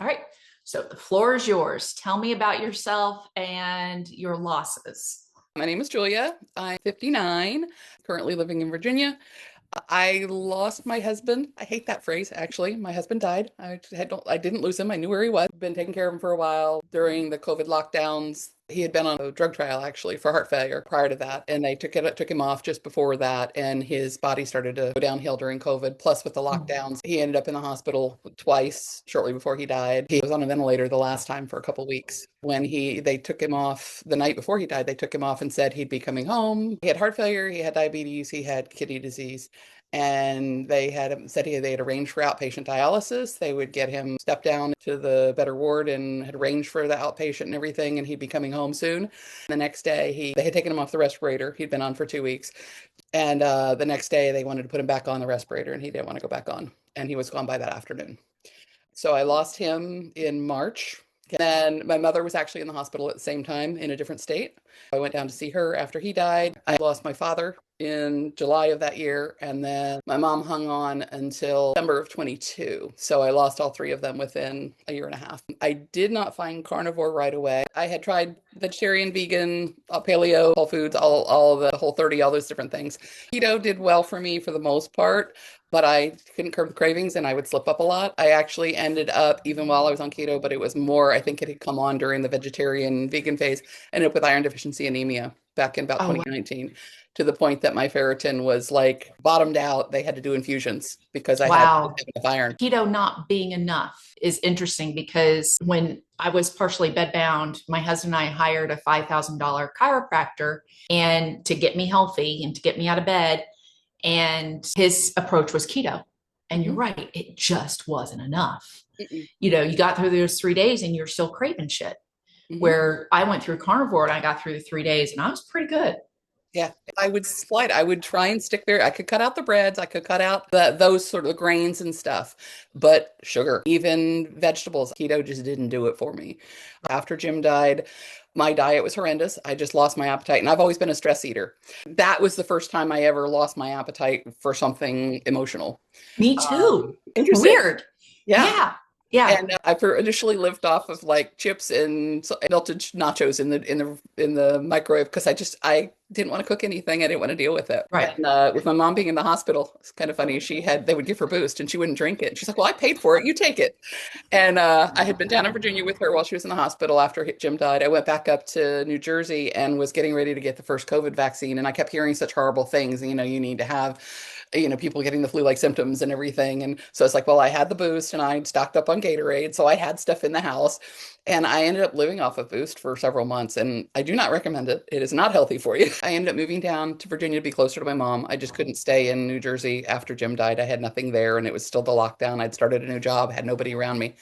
All right. So the floor is yours. Tell me about yourself and your losses. My name is Julia. I'm 59, currently living in Virginia. I lost my husband. I hate that phrase, actually. My husband died. I didn't lose him. I knew where he was. Been taking care of him for a while during the COVID lockdowns. He had been on a drug trial actually for heart failure prior to that, and they took him off just before that, and his body started to go downhill during COVID. Plus, with the Mm. lockdowns, he ended up in the hospital twice shortly before he died. He was on a ventilator the last time for a couple weeks. When they took him off the night before he died, they took him off and said he'd be coming home. He had heart failure, he had diabetes, he had kidney disease, and they had said they had arranged for outpatient dialysis. They would get him stepped down to the better ward and had arranged for the outpatient and everything, and he'd be coming home soon. The next day, they had taken him off the respirator. He'd been on for 2 weeks, and the next day they wanted to put him back on the respirator, and he didn't want to go back on, and he was gone by that afternoon. So I lost him in March. And my mother was actually in the hospital at the same time in a different state. I went down to see her after he died. I lost my father in July of that year, and then my mom hung on until December of 22. So I lost all three of them within a year and a half. I did not find carnivore right away. I had tried vegetarian, vegan, paleo, whole foods, all the whole 30, all those different things. Keto did well for me for the most part, but I couldn't curb the cravings and I would slip up a lot. I actually ended up, even while I was on keto, but it was more, I think it had come on during the vegetarian vegan phase, ended up with iron deficiency anemia back in about Oh, wow. 2019, to the point that my ferritin was like bottomed out. They had to do infusions because I had Wow. enough iron. Keto not being enough is interesting because when I was partially bedbound, my husband and I hired a $5,000 chiropractor and to get me healthy and to get me out of bed. And his approach was keto. And you're Mhm. right, it just wasn't enough. Mm-mm. You got through those 3 days and you're still craving shit. Mhm. Where I went through carnivore and I got through the 3 days and I was pretty good. Yeah, I would slide. I would try and stick there. I could cut out the breads. I could cut out those sort of grains and stuff, but sugar, even vegetables, keto just didn't do it for me. After Jim died, my diet was horrendous. I just lost my appetite, and I've always been a stress eater. That was the first time I ever lost my appetite for something emotional. Me too. Interesting. Weird. Yeah. Yeah. Yeah. And I initially lived off of like chips and melted nachos in the microwave because I didn't want to cook anything. I didn't want to deal with it. Right. And with my mom being in the hospital, it's kind of funny. They would give her Boost and she wouldn't drink it. She's like, "Well, I paid for it. You take it." And I had been down in Virginia with her while she was in the hospital after Jim died. I went back up to New Jersey and was getting ready to get the first COVID vaccine. And I kept hearing such horrible things. You need to have, people getting the flu-like symptoms and everything. And so it's like, well, I had the Boost and I'd stocked up on Gatorade. So I had stuff in the house. And I ended up living off of Boost for several months. And I do not recommend it. It is not healthy for you. I ended up moving down to Virginia to be closer to my mom. I just couldn't stay in New Jersey after Jim died. I had nothing there and it was still the lockdown. I'd started a new job, had nobody around me.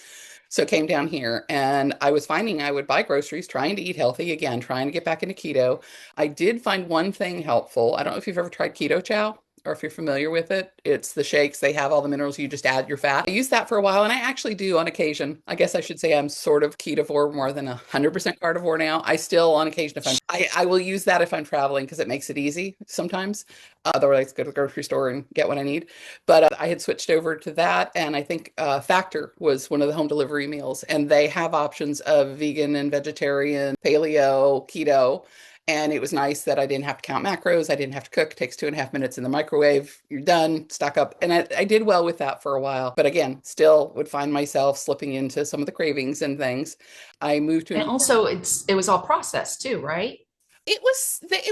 So I came down here and I was finding I would buy groceries, trying to eat healthy again, trying to get back into keto. I did find one thing helpful. I don't know if you've ever tried keto chow or if you're familiar with it. It's the shakes. They have all the minerals. You just add your fat. I used that for a while and I actually do on occasion. I guess I should say I'm sort of ketovore more than 100% carnivore now. I still on occasion if I will use that if I'm traveling because it makes it easy sometimes. Otherwise, go to the grocery store and get what I need. But I had switched over to that, and I think Factor was one of the home delivery meals, and they have options of vegan and vegetarian, paleo, keto. And it was nice that I didn't have to count macros. I didn't have to cook. It takes 2.5 minutes in the microwave. You're done, stock up. And I did well with that for a while. But again, still would find myself slipping into some of the cravings and things. I moved to a And new also it was all processed too, right? it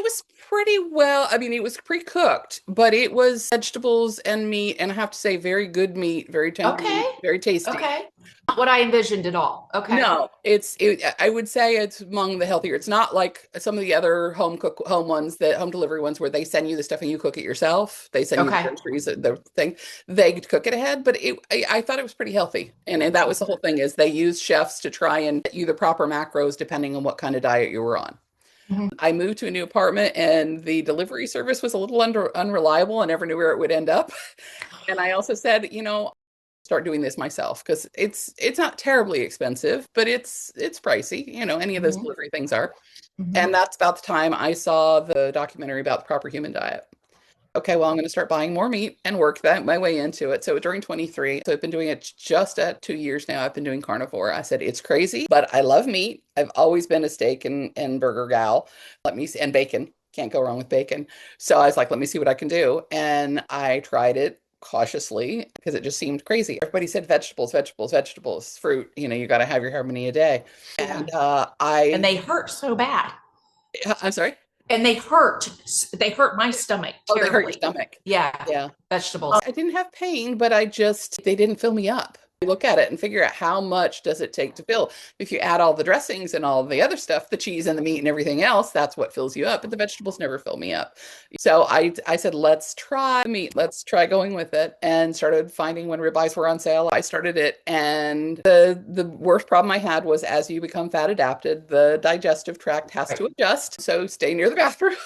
was pretty well. I mean, it was pre-cooked, but it was vegetables and meat, and I have to say, very good meat, very tender Okay. meat, very tasty. Okay. Not what I envisioned at all. Okay. No, I would say it's among the healthier. It's not like some of the other home delivery ones where they send you the stuff and you cook it yourself. They send you the Okay. groceries, the thing. They cook it ahead, but I thought it was pretty healthy. And that was the whole thing is they use chefs to try and get you the proper macros depending on what kind of diet you were on. Mhm. I moved to a new apartment and the delivery service was a little unreliable. I never knew where it would end up. And I also said, start doing this myself because it's not terribly expensive, but it's pricey. Any of those Mhm. delivery things are. And Mhm. that's about the time I saw the documentary about the proper human diet. okay, well, I'm going to start buying more meat and work that my way into it. So during 23, so I've been doing it just at 2 years now. I've been doing carnivore. I said, it's crazy, but I love meat. I've always been a steak and burger gal. Let me see, and bacon. Can't go wrong with bacon. So I was like, let me see what I can do. And I tried it cautiously because it just seemed crazy. Everybody said vegetables, vegetables, vegetables, fruit. You got to have your how many a day. Yeah. And And they hurt so bad. I'm sorry. And they hurt my stomach Oh, they hurt your terribly. stomach. Yeah, Yeah. vegetables. I didn't have pain, but they didn't fill me up. You look at it and figure out how much does it take to fill. If you add all the dressings and all the other stuff, the cheese and the meat and everything else, that's what fills you up. But the vegetables never fill me up. So I said, let's try the meat. Let's try going with it, and started finding when ribeyes were on sale. I started it, and the worst problem I had was as you become fat adapted, the digestive tract has to adjust. So stay near the bathroom.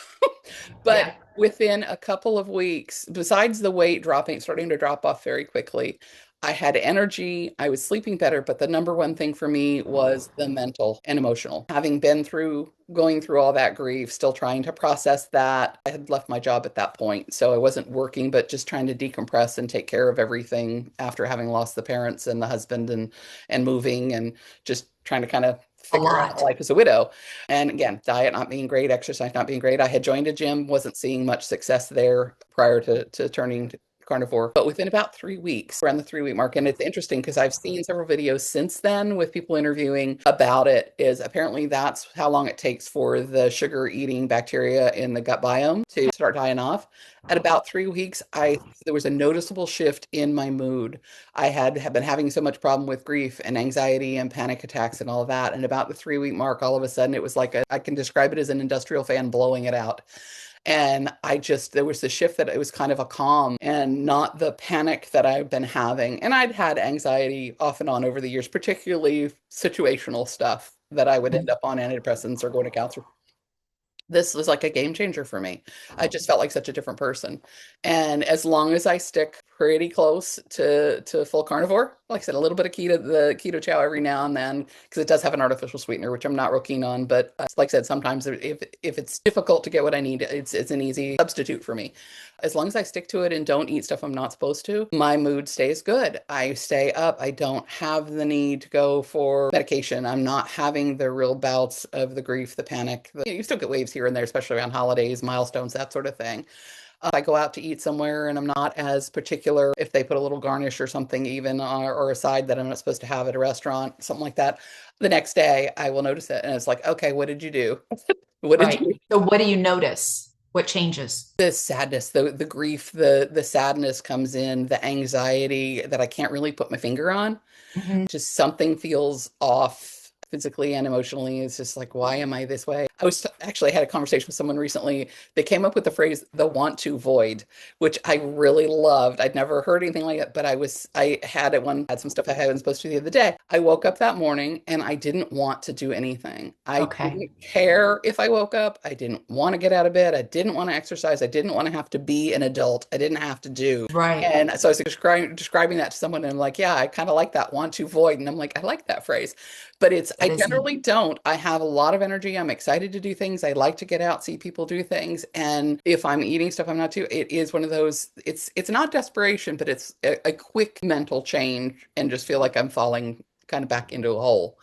But Yeah, within a couple of weeks, besides the weight dropping, starting to drop off very quickly, I had energy. I was sleeping better. But the number one thing for me was the mental and emotional. Having been through going through all that grief, still trying to process that. I had left my job at that point. So I wasn't working, but just trying to decompress and take care of everything after having lost the parents and the husband and moving and just trying to kind of a figure out lot. life as a widow. And again, diet not being great, exercise not being great. I had joined a gym, wasn't seeing much success there prior to turning to carnivore. But within about 3 weeks, around the 3 week mark, and it's interesting because I've seen several videos since then with people interviewing about it, is apparently that's how long it takes for the sugar eating bacteria in the gut biome to start dying off. At about 3 weeks, there was a noticeable shift in my mood. I had been having so much problem with grief and anxiety and panic attacks and all of that. And about the 3 week mark, all of a sudden, it was like I can describe it as an industrial fan blowing it out. And there was the shift that it was kind of a calm and not the panic that I've been having. And I'd had anxiety off and on over the years, particularly situational stuff that I would end up on antidepressants or going to counselor. This was like a game changer for me. I just felt like such a different person. And as long as I stick pretty close to full carnivore, like I said, a little bit of the keto chow every now and then, because it does have an artificial sweetener, which I'm not real keen on. But like I said, sometimes if it's difficult to get what I need, it's an easy substitute for me. As long as I stick to it and don't eat stuff I'm not supposed to, my mood stays good. I stay up. I don't have the need to go for medication. I'm not having the real bouts of the grief, the panic. You still get waves here and there, especially around holidays, milestones, that sort of thing. If I go out to eat somewhere and I'm not as particular if they put a little garnish or something even or a side that I'm not supposed to have at a restaurant, something like that, the next day I will notice it and it's like, okay, what did you do? What did Right. you So what do you notice? What changes? The sadness, the grief, the sadness comes in, the anxiety that I can't really put my finger on. Mhm. Just something feels off physically and emotionally. It's just like, why am I this way? Actually had a conversation with someone recently. They came up with the phrase the want to void, which I really loved. I'd never heard anything like it, but I had some stuff I hadn't supposed to the other day. I woke up that morning and I didn't want to do anything. I Okay. didn't care if I woke up. I didn't want to get out of bed. I didn't want to exercise. I didn't want to have to be an adult. I didn't have to do. Right. And so I was describing that to someone and I'm like, yeah, I kind of like that want to void. And I'm like, I like that phrase. But I It isn't. generally don't. I have a lot of energy. I'm excited to do things. I like to get out, see people do things. And if I'm eating stuff I'm not to, it is one of those, it's not desperation, but it's a quick mental change and just feel like I'm falling kind of back into a hole.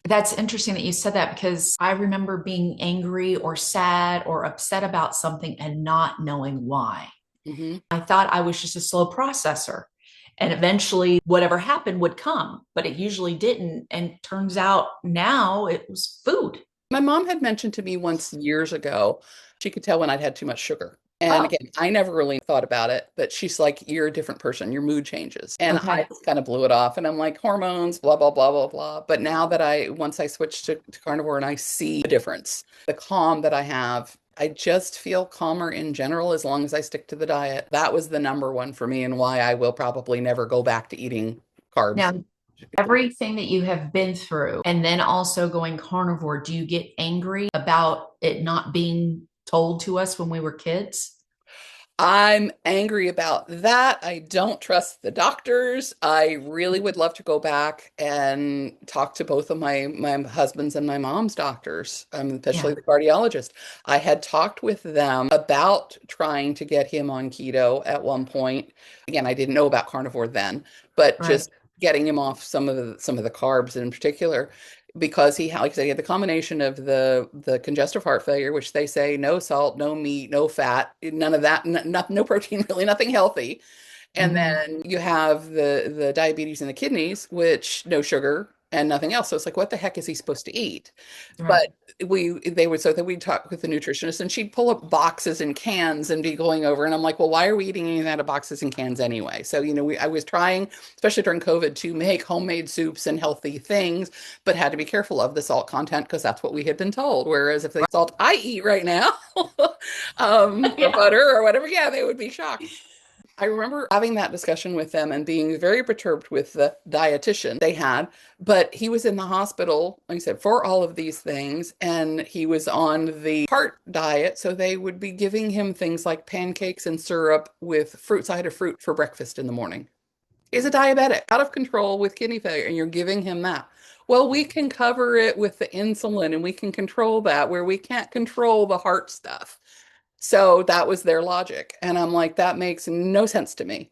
That's interesting that you said that because I remember being angry or sad or upset about something and not knowing why. Hmm. I thought I was just a slow processor. And eventually, whatever happened would come, but it usually didn't. And turns out now it was food. My mom had mentioned to me once years ago, she could tell when I'd had too much sugar. And Oh, again, I never really thought about it, but she's like, you're a different person. Your mood changes. And I okay. just kind of blew it off. And I'm like, hormones, blah, blah, blah, blah, blah. But now that once I switched to carnivore and I see the difference, the calm that I have, I just feel calmer in general as long as I stick to the diet. That was the number one for me and why I will probably never go back to eating carbs. Now, everything that you have been through, and then also going carnivore, do you get angry about it not being told to us when we were kids? I'm angry about that. I don't trust the doctors. I really would love to go back and talk to both of my husband's and my mom's doctors, especially Yeah. the cardiologist. I had talked with them about trying to get him on keto at one point. Again, I didn't know about carnivore then, but Right. just getting him off some of the carbs in particular because he had, like I said, he had the combination of the congestive heart failure, which they say no salt, no meat, no fat, none of that, no protein, really nothing healthy. And Hmm. then you have the diabetes in the kidneys, which no sugar and nothing else. So it's like, what the heck is he supposed to eat? Right. But they would so that we'd talk with the nutritionist and she'd pull up boxes and cans and be going over. And I'm like, well, why are we eating anything out of boxes and cans anyway? So, I was trying, especially during COVID, to make homemade soups and healthy things, but had to be careful of the salt content because that's what we had been told. Whereas if they salt I eat right now, or Yeah. butter or whatever, yeah, they would be shocked. I remember having that discussion with them and being very perturbed with the dietitian they had, but he was in the hospital, like I said, for all of these things, and he was on the heart diet, so they would be giving him things like pancakes and syrup with fruit cider fruit for breakfast in the morning. He's a diabetic, out of control with kidney failure, and you're giving him that. Well, we can cover it with the insulin and we can control that where we can't control the heart stuff. So that was their logic. And I'm like, that makes no sense to me.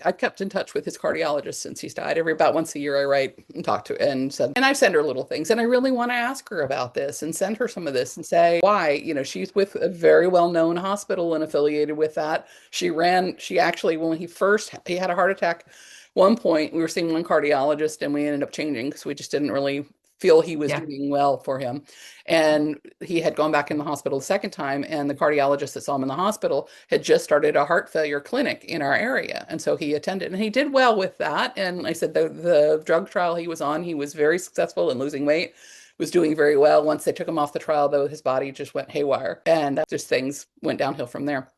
I've kept in touch with his cardiologist since he's died. Every about once a year, I write and talk to and said, and I send her little things. And I really want to ask her about this and send her some of this and say why. She's with a very well-known hospital and affiliated with that. She actually, when he had a heart attack, one point we were seeing one cardiologist and we ended up changing because we just didn't really feel he was Yeah. doing well for him. And he had gone back in the hospital the second time, and the cardiologist that saw him in the hospital had just started a heart failure clinic in our area. And so he attended, and he did well with that. And I said the drug trial he was on, he was very successful in losing weight, was doing very well. Once they took him off the trial, though, his body just went haywire, and just things went downhill from there.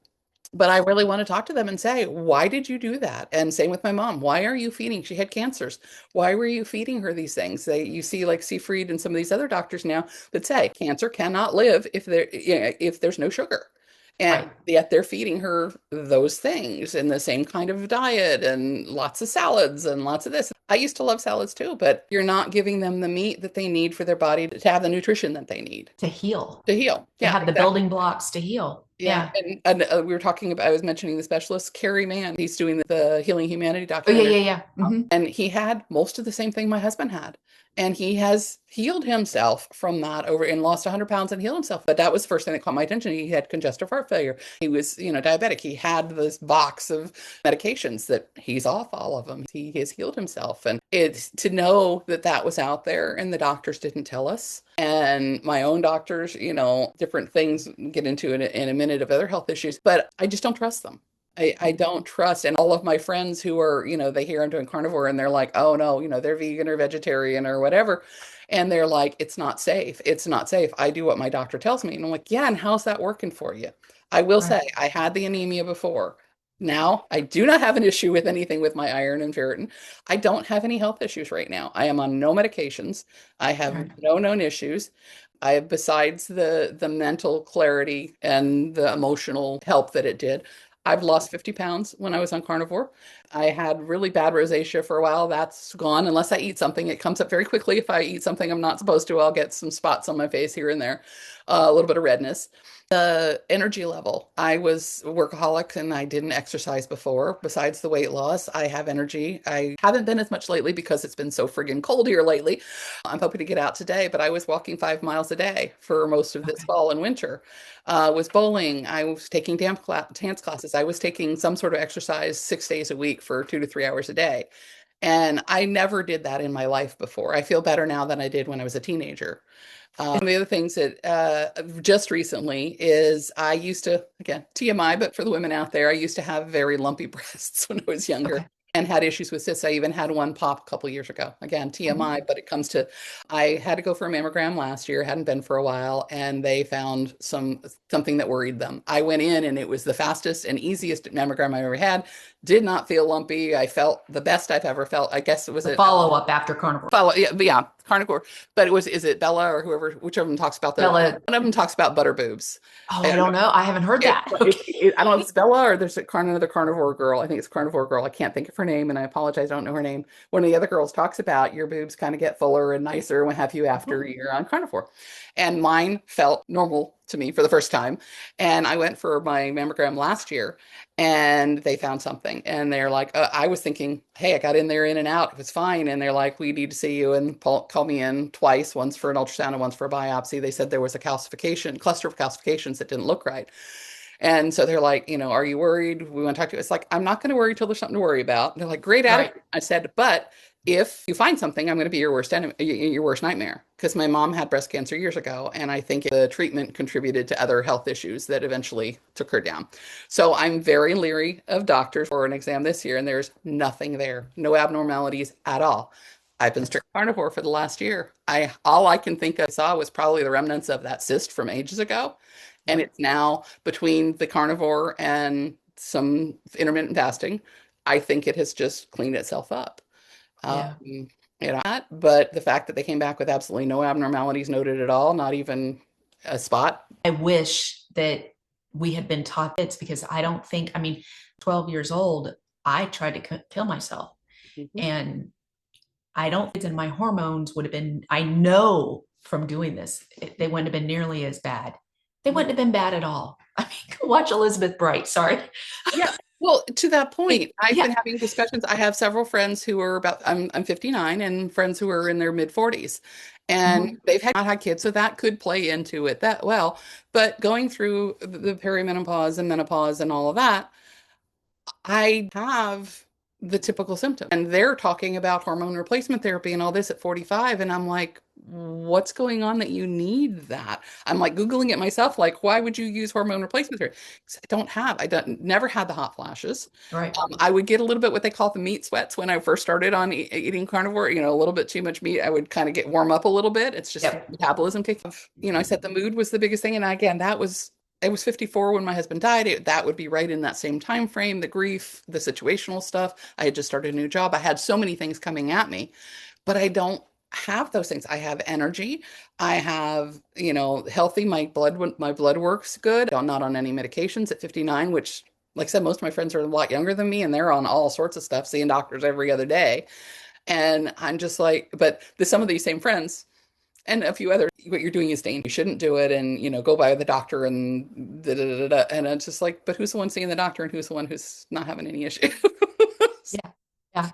But I really want to talk to them and say, why did you do that? And same with my mom. Why are you feeding? She had cancers. Why were you feeding her these things? You see like Seafried and some of these other doctors now that say cancer cannot live if there's no sugar. Right. And yet they're feeding her those things in the same kind of diet and lots of salads and lots of this. I used to love salads too, but you're not giving them the meat that they need for their body to have the nutrition that they need To heal, to heal. to Yeah, have the exactly. building blocks to heal. Yeah, Yeah. and we were talking about, I was mentioning the specialist, Carrie Mann. He's doing the Healing Humanity Oh, yeah, documentary. yeah, yeah. Hmm. And he had most of the same thing my husband had. And he has healed himself from that over and lost 100 pounds and healed himself. But that was the first thing that caught my attention. He had congestive heart failure. He was, diabetic. He had this box of medications that he's off all of them. He has healed himself. And it's to know that that was out there and the doctors didn't tell us. And my own doctors, different things get into in a minute of other health issues, but I just don't trust them. I don't trust, and all of my friends who are, they hear I'm doing carnivore and they're like, oh no, they're vegan or vegetarian or whatever. And they're like, it's not safe. It's not safe. I do what my doctor tells me. And I'm like, yeah, and how's that working for you? I will Right. say I had the anemia before. Now I do not have an issue with anything with my iron and ferritin. I don't have any health issues right now. I am on no medications. I have Right. no known issues. I have, besides the mental clarity and the emotional help that it did, I've lost 50 pounds when I was on carnivore. I had really bad rosacea for a while. That's gone unless I eat something. It comes up very quickly. If I eat something I'm not supposed to, I'll get some spots on my face here and there, a little bit of redness. The energy level. I was a workaholic and I didn't exercise before. Besides the weight loss, I have energy. I haven't been as much lately because it's been so friggin' cold here lately. I'm hoping to get out today, but I was walking 5 miles a day for most of this Okay. fall and winter. Was bowling. I was taking dance classes. I was taking some sort of exercise 6 days a week for 2 to 3 hours a day. And I never did that in my life before. I feel better now than I did when I was a teenager. One of the other things that just recently is I used to, again, TMI, but for the women out there, I used to have very lumpy breasts when I was younger Okay. and had issues with cysts. I even had one pop a couple years ago. Again, Mhm. TMI, but it comes to, I had to go for a mammogram last year, hadn't been for a while, and they found something that worried them. I went in and it was the fastest and easiest mammogram I ever had. Did not feel lumpy. I felt the best I've ever felt. I guess it was The a follow up after carnivore. follow, yeah, carnivore, but is it Bella or whoever, whichever of them talks about Bella. one of them talks about butter boobs. Oh, I And don't know. I haven't heard that. Okay. I don't know if it's Bella or there's another carnivore girl. I think it's carnivore girl. I can't think of her name, and I apologize. I don't know her name. One of the other girls talks about your boobs kind of get fuller and nicer and what have you after you're on carnivore. And mine felt normal to me for the first time. And I went for my mammogram last year and they found something. And they're like, I was thinking, hey, I got in there in and out. It was fine. And they're like, we need to see you and call me in twice, once for an ultrasound and once for a biopsy. They said there was a cluster of calcifications that didn't look right. And so they're like, are you worried? We want to talk to you. It's like, I'm not going to worry till there's something to worry about. And they're like, great Right. attitude. I said, but if you find something, I'm going to be your worst enemy, your worst nightmare. Because my mom had breast cancer years ago, and I think the treatment contributed to other health issues that eventually took her down. So I'm very leery of doctors for an exam this year, and there's nothing there, no abnormalities at all. I've been strict carnivore for the last year. All I can think of saw was probably the remnants of that cyst from ages ago. And Yep. it's now between the carnivore and some intermittent fasting. I think it has just cleaned itself up. Yeah. But the fact that they came back with absolutely no abnormalities noted at all, not even a spot. I wish that we had been taught this because I don't think, I mean, 12 years old, I tried to kill myself. Mhm. And I don't think, and my hormones would have been, I know from doing this, they wouldn't have been nearly as bad. They wouldn't have been bad at all. I mean, go watch Elizabeth Bright. Sorry. Yeah. Well, to that point, I've Yeah. been having discussions. I have several friends who are I'm 59 and friends who are in their mid 40s. And Mhm. they've not had kids, so that could play into it that well. But going through the perimenopause and menopause and all of that, I have the typical symptom. And they're talking about hormone replacement therapy and all this at 45. And I'm like, what's going on that you need that? I'm like Googling it myself, like, why would you use hormone replacement therapy? 'Cause I don't, never had the hot flashes. Right. I would get a little bit what they call the meat sweats when I first started on eating carnivore, a little bit too much meat. I would kind of get warm up a little bit. It's just Yep. metabolism kicking. I said the mood was the biggest thing. And again, I was 54 when my husband died. That would be right in that same time frame, the grief, the situational stuff. I had just started a new job. I had so many things coming at me, but I don't have those things. I have energy. I have, healthy. My blood works good. I'm not on any medications at 59, which, like I said, most of my friends are a lot younger than me and they're on all sorts of stuff, seeing doctors every other day. And I'm just like, but some of these same friends and a few other, what you're doing is dangerous. You shouldn't do it, and go by the doctor and da, da, da, da. And it's just like, but who's the one seeing the doctor and who's the one who's not having any issue? Yeah. Yeah.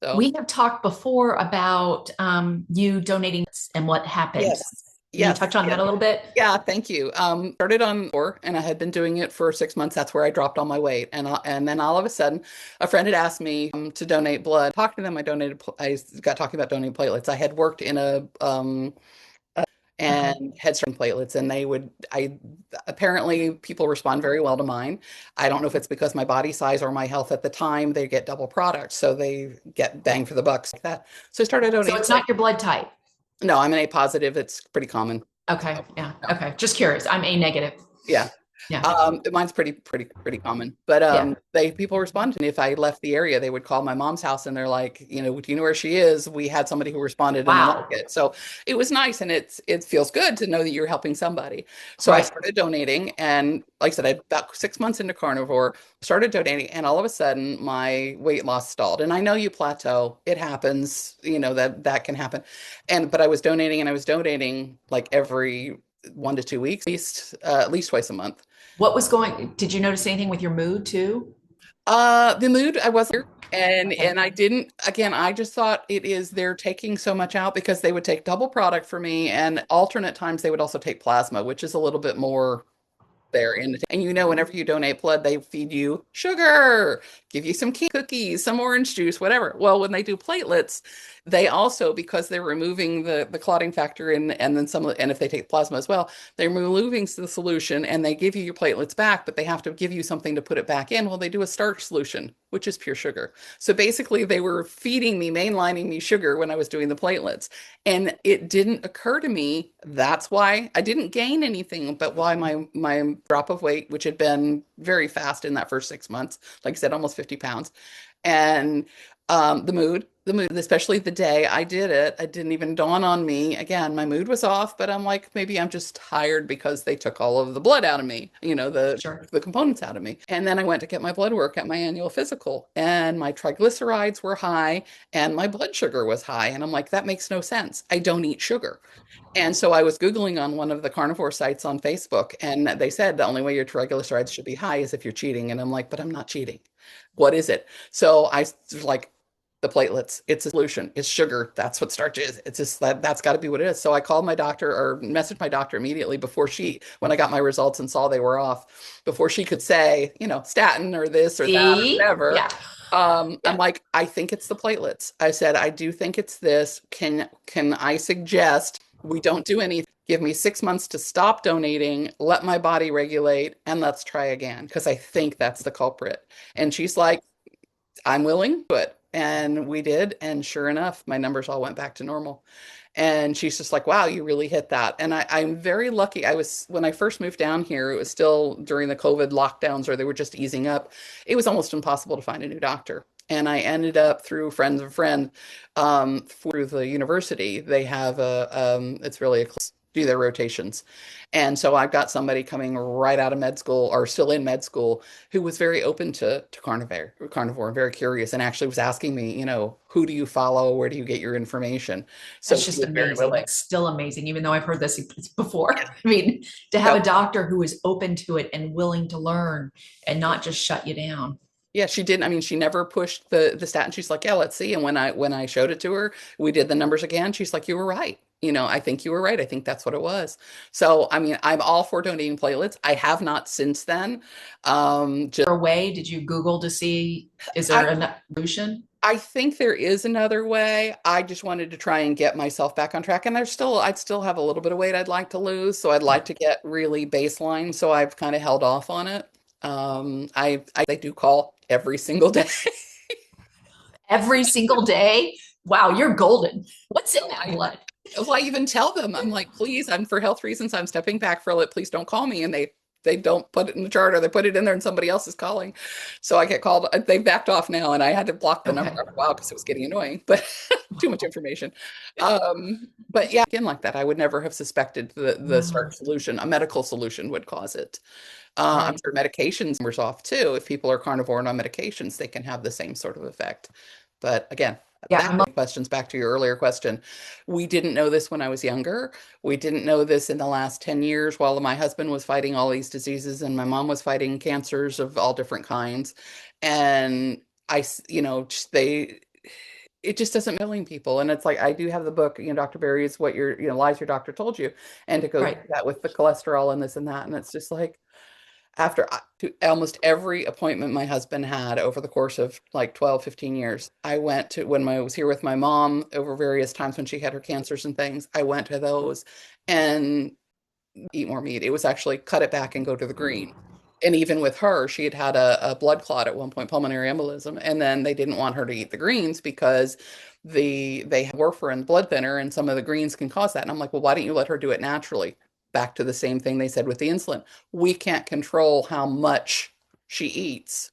So We have talked before about you donating and what happened. yes, Can you yes, touch on yes. that a little bit? Yeah, thank you. Started on four, and I had been doing it for 6 months. That's where I dropped all my weight, and then all of a sudden, a friend had asked me to donate blood. Talking to them, I got talking about donating platelets. I had worked in a Uh-huh. and had certain platelets, and I apparently people respond very well to mine. I don't know if it's because my body size or my health at the time. They get double product, so they get bang for the bucks like that. So I started So donating it's platelets. not your blood type. No, I'm an A positive. It's pretty common. Okay. So, Yeah. no. Okay. Just curious. I'm A negative. Yeah. Yeah. Mine's pretty common. But Yeah. people respond to me. If I left the area, they would call my mom's house and they're like, do you know where she is? We had somebody who responded in the Wow. market. So it was nice and it feels good to know that you're helping somebody. So I Right. started donating and like I said, I about 6 months into carnivore, started donating, and all of a sudden my weight loss stalled. And I know you plateau. It happens, that can happen. But I was donating like every 1 to 2 weeks, at least twice a month. What was going, did you notice anything with your mood too? The mood, I wasn't here. And Okay. I didn't, again, I just thought they're taking so much out because they would take double product for me and alternate times they would also take plasma, which is a little bit more there. And whenever you donate blood, they feed you sugar, give you some cookies, some orange juice, whatever. Well, when they do platelets, they also, because they're removing the clotting factor and then and if they take plasma as well, they're removing the solution and they give you your platelets back, but they have to give you something to put it back in. Well, they do a starch solution, which is pure sugar. So basically, they were feeding me, mainlining me sugar when I was doing the platelets. And it didn't occur to me that's why I didn't gain anything, but why my drop of weight, which had been very fast in that first 6 months, like I said, almost 50 pounds. And The mood, especially the day I did it, it didn't even dawn on me. Again, my mood was off, but I'm like, maybe I'm just tired because they took all of the blood out of me, Sure. the components out of me. And then I went to get my blood work at my annual physical, and my triglycerides were high and my blood sugar was high. And I'm like, that makes no sense. I don't eat sugar. And so I was Googling on one of the carnivore sites on Facebook, and they said the only way your triglycerides should be high is if you're cheating. And I'm like, but I'm not cheating. What is it? So I was like, the platelets, it's a solution, it's sugar. That's what starch is. It's just that's got to be what it is. So I called my doctor or messaged my doctor immediately when I got my results and saw they were off, before she could say, statin or this or that or See? whatever. Yeah. I'm Yeah. like, I think it's the platelets. I said, I do think it's this. Can I suggest we don't do anything? Give me 6 months to stop donating, let my body regulate, and let's try again. Because I think that's the culprit. And she's like, I'm willing to it. And we did. And sure enough, my numbers all went back to normal. And she's just like, wow, you really hit that. And I'm very lucky. When I first moved down here, it was still during the COVID lockdowns, or they were just easing up. It was almost impossible to find a new doctor. And I ended up through friends of a friend, through the university. They have it's really a do their rotations. And so I've got somebody coming right out of med school or still in med school who was very open to carnivore and very curious, and actually was asking me, who do you follow? Where do you get your information? So That's he just was very amazing. willing. It's still amazing, even though I've heard this before. I mean, to have No, a doctor who is open to it and willing to learn and not just shut you down. yeah, she didn't. I mean, she never pushed the statin. She's like, yeah, let's see. And when I showed it to her, we did the numbers again. She's like, you were right. I think you were right. I think that's what it was. So, I mean, I'm all for donating platelets. I have not since then. Just A way, did you Google to see, is I there a solution? I think there is another way. I just wanted to try and get myself back on track. And I'd still have a little bit of weight I'd like to lose. So I'd like to get really baseline. So I've kind of held off on it. I do call every single day. Every single day? Wow, you're golden. What's in So that I, blood? well, I even tell them, I'm like, please, I'm for health reasons, I'm stepping back for it. Please don't call me. And they don't put it in the chart, or they put it in there and somebody else is calling. So I get called. They backed off now, and I had to block the number Okay. after a while because it was getting annoying, but too much information. But yeah, again, like that, I would never have suspected the No, starch solution, a medical solution, would cause it. I'm right. sure medications were off too. If people are carnivore and on medications, they can have the same sort of effect. But again, Yeah, that questions back to your earlier question. We didn't know this when I was younger. We didn't know this in the last 10 years while my husband was fighting all these diseases and my mom was fighting cancers of all different kinds. And they, it just doesn't killing people. And it's like, I do have the book, Dr. Berry's What Your, Lies Your Doctor Told You. And to go right. through that with the cholesterol and this and that. And it's just like, after to almost every appointment my husband had over the course of like 12, 15 years, I went to when I was here with my mom over various times when she had her cancers and things, I went to those and eat more meat. It was actually cut it back and go to the green. And even with her, she had had a blood clot at one point, pulmonary embolism, and then they didn't want her to eat the greens because they have warfarin blood thinner, and some of the greens can cause that. And I'm like, well, why don't you let her do it naturally? Back to the same thing they said with the insulin. We can't control how much she eats,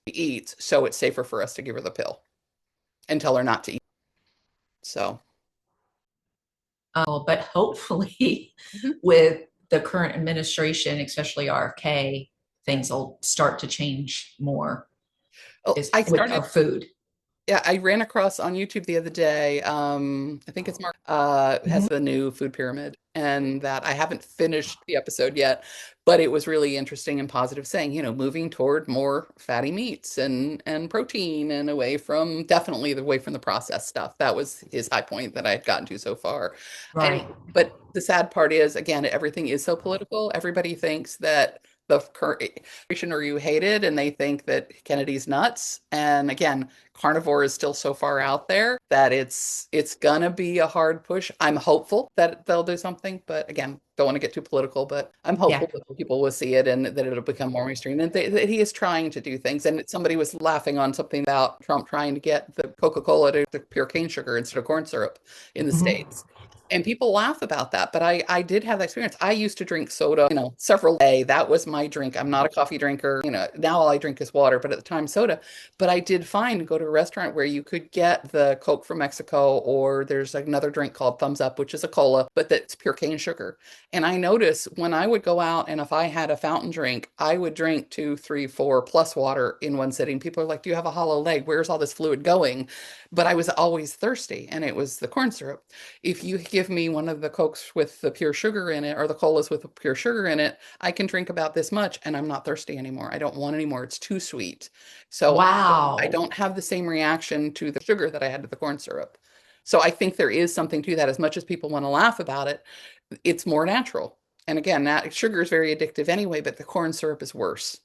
so it's safer for us to give her the pill and tell her not to eat. So, But hopefully, mhm. with the current administration, especially RFK, things will start to change more Oh, is with our food. yeah, I ran across on YouTube the other day. I think it's Mark has Mhm. the new food pyramid, and that I haven't finished the episode yet, but it was really interesting and positive, saying, moving toward more fatty meats and protein and definitely away from the processed stuff. That was his high point that I had gotten to so far. And Right. but the sad part is, again, everything is so political. Everybody thinks that the current or you hate it, and they think that Kennedy's nuts. And again, carnivore is still so far out there that it's gonna be a hard push. I'm hopeful that they'll do something, but again, don't want to get too political, but I'm Yeah. hopeful that people will see it and that it'll become more mainstream, and that he is trying to do things. And somebody was laughing on something about Trump trying to get the Coca-Cola to pure cane sugar instead of corn syrup in the Mhm. States. And people laugh about that, but I did have that experience. I used to drink soda, several a day. That was my drink. I'm not a coffee drinker. Now all I drink is water, but at the time soda. But I did find go to a restaurant where you could get the Coke from Mexico, or there's another drink called Thumbs Up, which is a cola, but that's pure cane sugar. And I noticed when I would go out and if I had a fountain drink, I would drink two, three, four plus water in one sitting. People are like, "Do you have a hollow leg? Where's all this fluid going?" But I was always thirsty, and it was the corn syrup. If you give me one of the Cokes with the pure sugar in it or the colas with the pure sugar in it, I can drink about this much and I'm not thirsty anymore. I don't want any more. It's too sweet. So I Wow. don't have the same reaction to the sugar that I had to the corn syrup. So I think there is something to that. As much as people want to laugh about it, it's more natural. And again, that sugar is very addictive anyway, but the corn syrup is worse.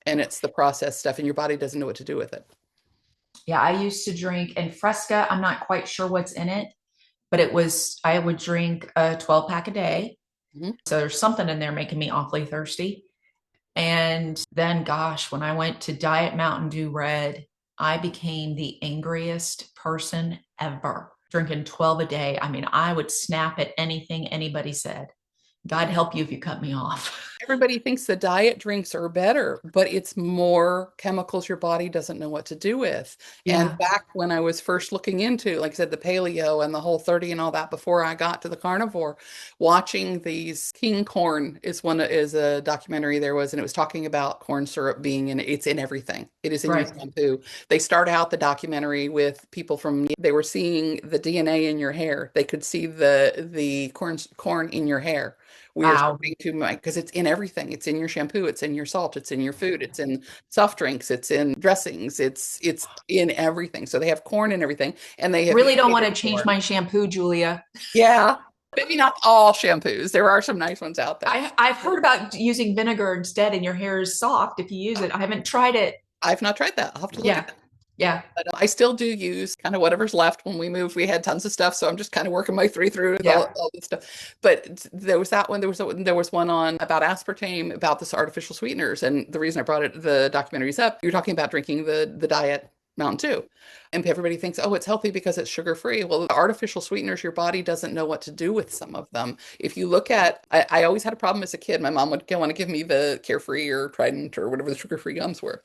And it's the processed stuff, and your body doesn't know what to do with it. Yeah, I used to drink, and Fresca, I'm not quite sure what's in it, but I would drink a 12 pack a day. Mhm. So there's something in there making me awfully thirsty. And then, gosh, when I went to Diet Mountain Dew Red, I became the angriest person ever. Drinking 12 a day. I mean, I would snap at anything anybody said. God help you if you cut me off. Everybody thinks the diet drinks are better, but it's more chemicals your body doesn't know what to do with. And Yeah, back when I was first looking into, like I said, the paleo and the whole 30 and all that before I got to the carnivore, watching these King Corn is a documentary there was, and it was talking about corn syrup being it's in everything. It is in your right. shampoo. They start out the documentary with people they were seeing the DNA in your hair. They could see the corn in your hair. We are Wow. starting to because it's in everything. It's in your shampoo, it's in your salt, it's in your food, it's in soft drinks, it's in dressings, it's in everything. So they have corn in everything, and they have Really don't want mutated to change corn. my shampoo, Julia. Yeah, maybe not all shampoos. There are some nice ones out there. I've heard about using vinegar instead, and your hair is soft if you use it. I haven't tried it. I've not tried that. I'll have to look at Yeah, that. yeah, But I still do use kind of whatever's left. When we moved, we had tons of stuff, so I'm just kind of working my way through with yeah. all this stuff. But there was that one. There was one on about aspartame, about this artificial sweeteners, and the reason I brought the documentaries up, you're talking about drinking the diet Mountain Dew, and everybody thinks, oh, it's healthy because it's sugar free. Well, the artificial sweeteners, your body doesn't know what to do with some of them. If you look at, I always had a problem as a kid. My mom would want to give me the Carefree or Trident or whatever the sugar free gums were.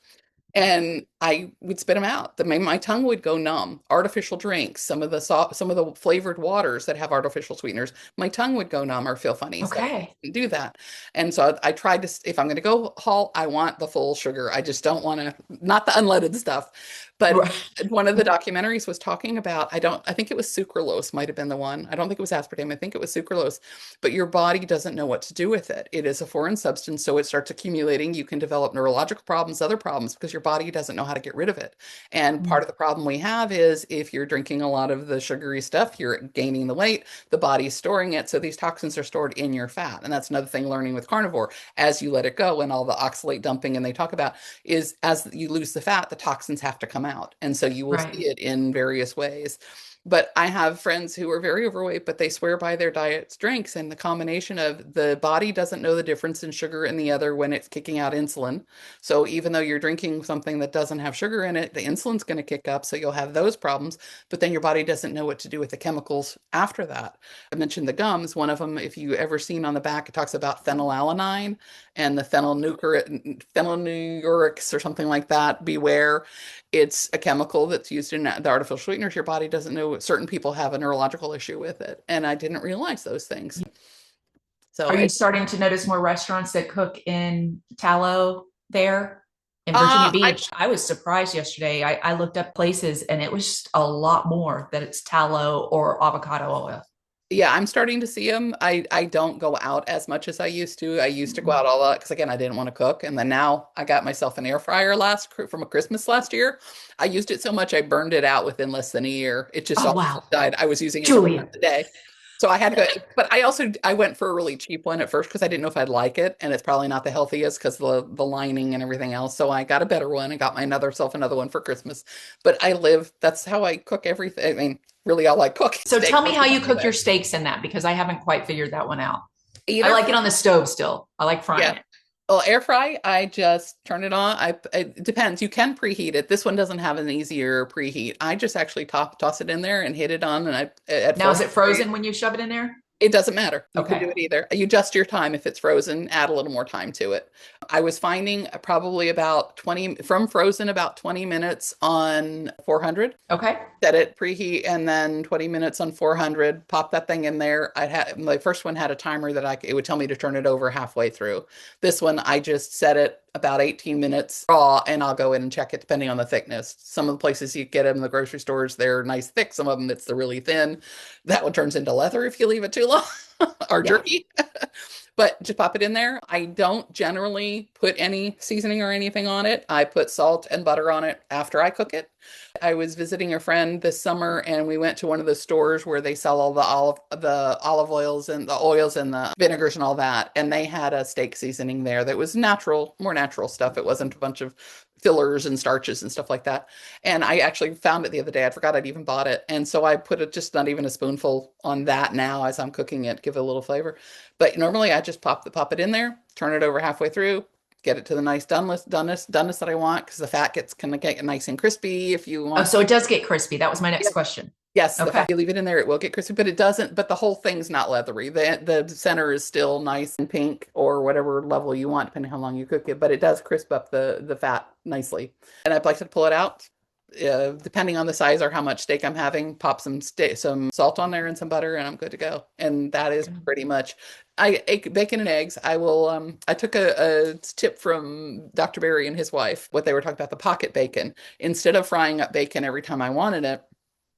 And I would spit them out. My tongue would go numb. Artificial drinks, some of the flavored waters that have artificial sweeteners, my tongue would go numb or feel funny. So I Okay. didn't do that. And so I tried to, if I'm going to go halt, I want the full sugar. I just don't want to, not the unleaded stuff. But one of the documentaries was talking about, I think it was sucralose might have been the one. I don't think it was aspartame. I think it was sucralose, but your body doesn't know what to do with it. It is a foreign substance, so it starts accumulating. You can develop neurological problems, other problems, because your body doesn't know how to get rid of it. And part of the problem we have is if you're drinking a lot of the sugary stuff, you're gaining the weight, the body's storing it. So these toxins are stored in your fat. And that's another thing learning with carnivore. As you let it go and all the oxalate dumping, and they talk about is as you lose the fat, the toxins have to come out. And so you will see Right. it in various ways. But I have friends who are very overweight, but they swear by their diet's drinks, and the combination of the body doesn't know the difference in sugar and the other when it's kicking out insulin. So even though you're drinking something that doesn't have sugar in it, the insulin's going to kick up. So you'll have those problems, but then your body doesn't know what to do with the chemicals after that. I mentioned the gums. One of them, if you ever seen on the back, it talks about phenylalanine and the phenylneuroics or something like that. Beware. It's a chemical that's used in the artificial sweeteners. Your body doesn't know. Certain people have a neurological issue with it. And I didn't realize those things. So Are you starting to notice more restaurants that cook in tallow there in Virginia I Beach? I was surprised yesterday. I looked up places and it was just a lot more that it's tallow or avocado oil. Yeah, I'm starting to see them. I don't go out as much as I used to. I used to go out all because again, I didn't want to cook, and then now I got myself an air fryer from a Christmas last year. I used it so much I burned it out within less than a year. It just Oh, all wow. died. I was using it several Julia. times a day. So I had to go, but I went for a really cheap one at first because I didn't know if I'd like it, and it's probably not the healthiest because the lining and everything else. So I got a better one and got another one for Christmas. But that's how I cook everything. I mean, really all I cook is So steak tell me how you cook anyway. your steaks in that because I haven't quite figured that one out. I Either like it on the stove still. I like frying Yeah. it. Well, air fry, I just turn it on. It depends. You can preheat it. This one doesn't have an easier preheat. I just actually toss it in there and hit it on, and I at Now, is it 400. frozen when you shove it in there? It doesn't matter. You can do Okay. it either. You adjust your time. If it's frozen, add a little more time to it. I was finding probably about 20 from frozen, about 20 minutes on 400. Okay. Set it preheat, and then 20 minutes on 400. Pop that thing in there. I had my first one had a timer that it would tell me to turn it over halfway through. This one I just set it about 18 minutes raw, and I'll go in and check it depending on the thickness. Some of the places you get them in the grocery stores, they're nice thick. Some of them it's the really thin. That one turns into leather if you leave it too long, or Yeah. jerky. But just pop it in there. I don't generally put any seasoning or anything on it. I put salt and butter on it after I cook it. I was visiting a friend this summer, and we went to one of the stores where they sell all the olive oils and the oils and the vinegars and all that. And they had a steak seasoning there that was natural, more natural stuff. It wasn't a bunch of fillers and starches and stuff like that. And I actually found it the other day. I forgot I'd even bought it. And so I put it just not even a spoonful on that now as I'm cooking it, give it a little flavor. But normally I just pop it in there, turn it over halfway through, get it to the nice doneness that I want, because the fat gets kind of get nice and crispy if you Oh, want. so it does get crispy. That was my Yeah. next question. Yes, the Okay. fat you leave it in there, it will get crispy, but it doesn't. But the whole thing's not leathery. The center is still nice and pink, or whatever level you want, depending how long you cook it. But it does crisp up the fat nicely. And I like to pull it out. Depending on the size or how much steak I'm having, pop some salt on there and some butter, and I'm good to go. And that is pretty much. I ate bacon and eggs. I took a tip from Dr. Berry and his wife, what they were talking about, the pocket bacon. Instead of frying up bacon every time I wanted it,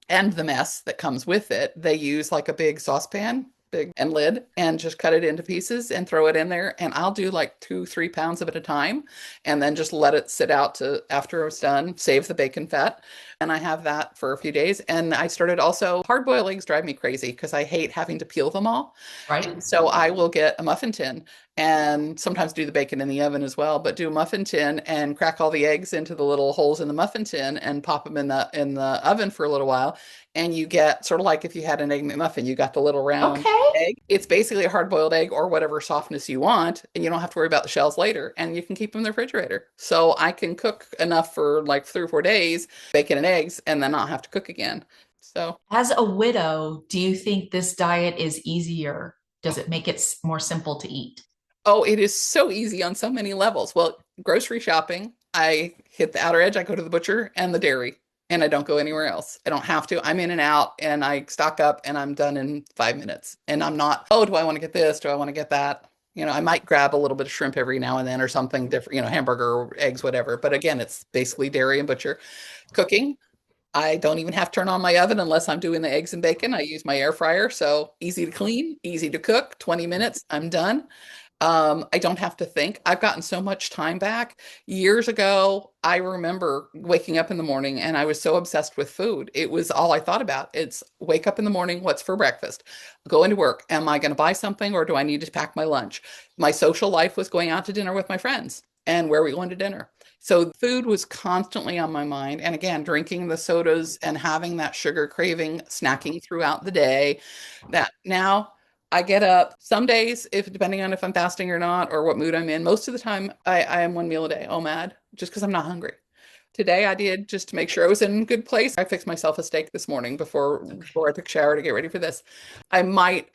and the mess that comes with it, they use like a big saucepan, big and lid, and just cut it into pieces and throw it in there. And I'll do like 2, 3 pounds of it at a time, and then just let it sit out to after it's done, save the bacon fat. And I have that for a few days. And I started also, hard boiled eggs drive me crazy because I hate having to peel them all. Right. And so I will get a muffin tin and sometimes do the bacon in the oven as well, but do a muffin tin and crack all the eggs into the little holes in the muffin tin and pop them in the oven for a little while. And you get sort of like if you had an egg McMuffin, you got the little round Okay. egg. It's basically a hard-boiled egg or whatever softness you want, and you don't have to worry about the shells later, and you can keep them in the refrigerator. So I can cook enough for like 3 or 4 days, bacon and eggs, and then not have to cook again. So As a widow, do you think this diet is easier? Does it make it more simple to eat? oh, it is so easy on so many levels. Well, grocery shopping, I hit the outer edge, I go to the butcher and the dairy, and I don't go anywhere else. I don't have to. I'm in and out, and I stock up, and I'm done in 5 minutes. And I'm not, oh, do I want to get this? Do I want to get that? I might grab a little bit of shrimp every now and then or something different, hamburger or eggs, whatever. But again, it's basically dairy and butcher. Cooking, I don't even have to turn on my oven unless I'm doing the eggs and bacon. I use my air fryer. So easy to clean, easy to cook, 20 minutes, I'm done. I don't have to think. I've gotten so much time back. Years ago, I remember waking up in the morning and I was so obsessed with food. It was all I thought about. It's wake up in the morning, what's for breakfast? Go into work. Am I going to buy something or do I need to pack my lunch? My social life was going out to dinner with my friends and where are we going to dinner? So food was constantly on my mind. And again, drinking the sodas and having that sugar craving, snacking throughout the day. That now I get up some days, if depending on if I'm fasting or not, or what mood I'm in. Most of the time, I am one meal a day. Oh, mad, just because I'm not hungry. Today I did just to make sure I was in a good place. I fixed myself a steak this morning before I took a shower to get ready for this. I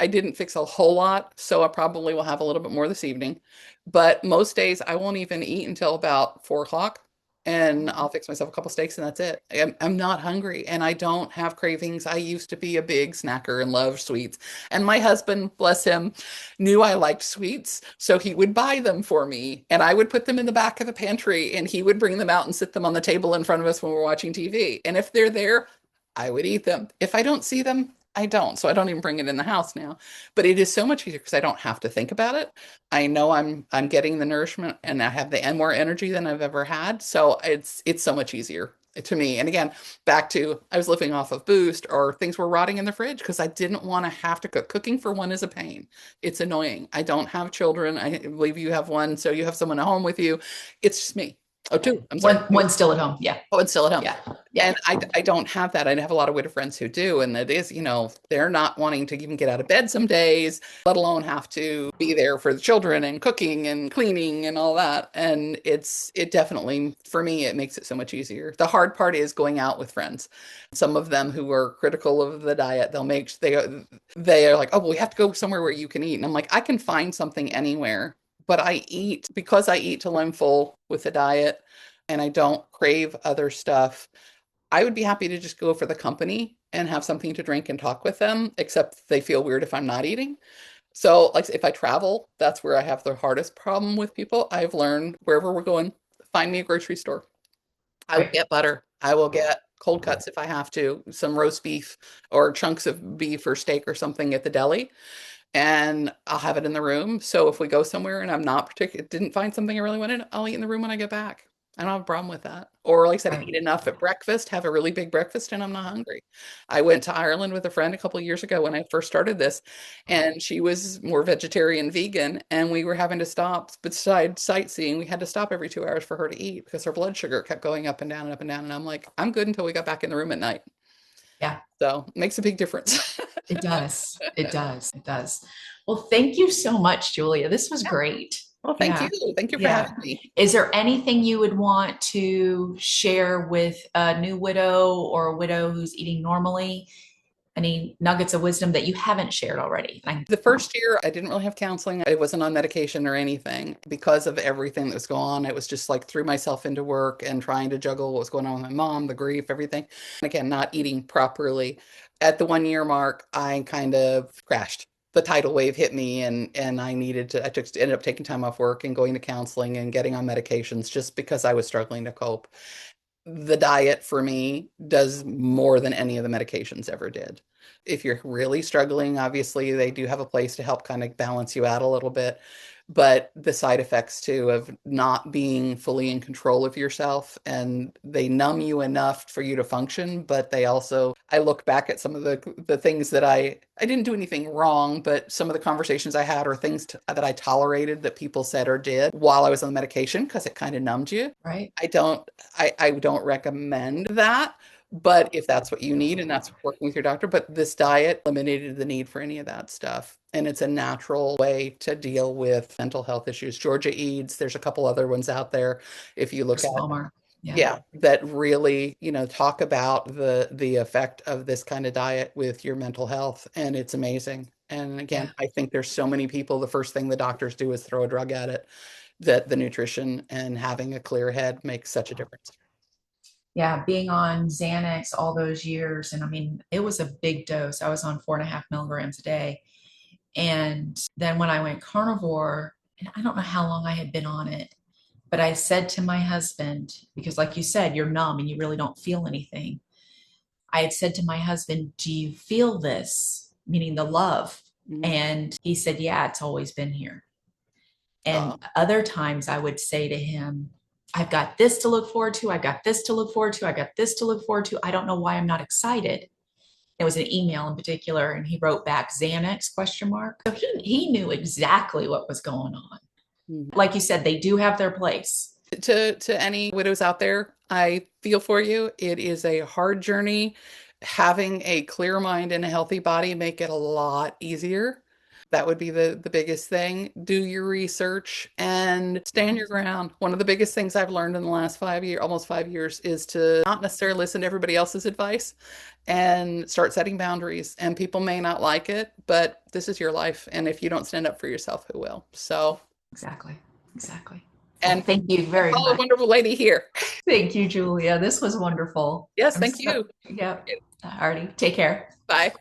didn't fix a whole lot, so I probably will have a little bit more this evening. But most days I won't even eat until about 4 o'clock. And I'll fix myself a couple steaks and that's it. I'm not hungry and I don't have cravings. I used to be a big snacker and love sweets. And my husband, bless him, knew I liked sweets. So he would buy them for me and I would put them in the back of the pantry and he would bring them out and sit them on the table in front of us when we're watching TV. And if they're there, I would eat them. If I don't see them, I don't. So I don't even bring it in the house now. But it is so much easier because I don't have to think about it. I know I'm getting the nourishment and I have the and more energy than I've ever had. So it's so much easier to me. And again, back to I was living off of Boost or things were rotting in the fridge because I didn't want to have to cook. Cooking for one is a pain. It's annoying. I don't have children. I believe you have one, so you have someone at home with you. It's just me. Oh, two. I'm sorry. One still at home. Yeah. Oh, it's still at home. Yeah. Yeah. And I don't have that. I have a lot of widow friends who do. And it is, they're not wanting to even get out of bed some days, let alone have to be there for the children and cooking and cleaning and all that. And it definitely, for me, it makes it so much easier. The hard part is going out with friends. Some of them who are critical of the diet, they are like, oh, well, we have to go somewhere where you can eat. And I'm like, I can find something anywhere, but because I eat till I'm full with the diet and I don't crave other stuff. I would be happy to just go for the company and have something to drink and talk with them, except they feel weird if I'm not eating. So, like, if I travel, that's where I have the hardest problem with people. I've learned wherever we're going, find me a grocery store. I will Right. get butter. I will get cold cuts if I have to, some roast beef or chunks of beef or steak or something at the deli, and I'll have it in the room. So if we go somewhere and I'm not didn't find something I really wanted, I'll eat in the room when I get back. I don't have a problem with that. Or like I said, Right. eat enough at breakfast, have a really big breakfast, and I'm not hungry. I went to Ireland with a friend a couple of years ago when I first started this, and she was more vegetarian vegan, and we were having to stop beside sightseeing. We had to stop every 2 hours for her to eat because her blood sugar kept going up and down and up and down. And I'm like, I'm good until we got back in the room at night. Yeah. So it makes a big difference. It does. It does. It does. Well, thank you so much, Julia. This was great. Well, thank you. Yeah. Thank you for Yeah. having me. Is there anything you would want to share with a new widow or a widow who's eating normally? Any nuggets of wisdom that you haven't shared already? The first year, I didn't really have counseling. I wasn't on medication or anything because of everything that was going on. It was just like threw myself into work and trying to juggle what was going on with my mom, the grief, everything. And again, not eating properly. At the 1 year mark, I kind of crashed. The tidal wave hit me and ended up taking time off work and going to counseling and getting on medications just because I was struggling to cope. The diet for me does more than any of the medications ever did. If you're really struggling, obviously they do have a place to help kind of balance you out a little bit. But the side effects too of not being fully in control of yourself, and they numb you enough for you to function, but they also, I look back at some of the things that I didn't do anything wrong, but some of the conversations I had or that I tolerated that people said or did while I was on the medication because it kind of numbed you. Right. I don't I don't recommend that, but if that's what you need and that's working with your doctor, but this diet eliminated the need for any of that stuff. And it's a natural way to deal with mental health issues. Georgia Eads, there's a couple other ones out there if you look at, Slower. Yeah. yeah, that really, talk about the effect of this kind of diet with your mental health, and it's amazing. And Yeah. again, I think there's so many people, the first thing the doctors do is throw a drug at it, that the nutrition and having a clear head makes such a difference. Yeah. Being on Xanax all those years. And I mean, it was a big dose. I was on 4.5 milligrams a day. And then when I went carnivore, and I don't know how long I had been on it, but I said to my husband, because like you said, you're numb and you really don't feel anything. I had said to my husband, do you feel this? Meaning the love. Mhm. And he said, yeah, it's always been here. Uh, And other times I would say to him, I've got this to look forward to. I got this to look forward to. I got this to look forward to. I don't know why I'm not excited. It was an email in particular, and he wrote back Xanax question mark. So he knew exactly what was going on. mhm. Like you said, they do have their place. To any widows out there, I feel for you. It is a hard journey. Having a clear mind and a healthy body make it a lot easier. That would be the biggest thing. Do your research and stand your ground. One of the biggest things I've learned in the last 5 years, almost 5 years, is to not necessarily listen to everybody else's advice and start setting boundaries. And people may not like it, but this is your life. And if you don't stand up for yourself, who will? So, Exactly. Exactly. Well, and thank you very follow a much. wonderful lady here. Thank you, Julia. This was wonderful. Yes, I'm thank so, you. yep. Alrighty. Take care. Bye.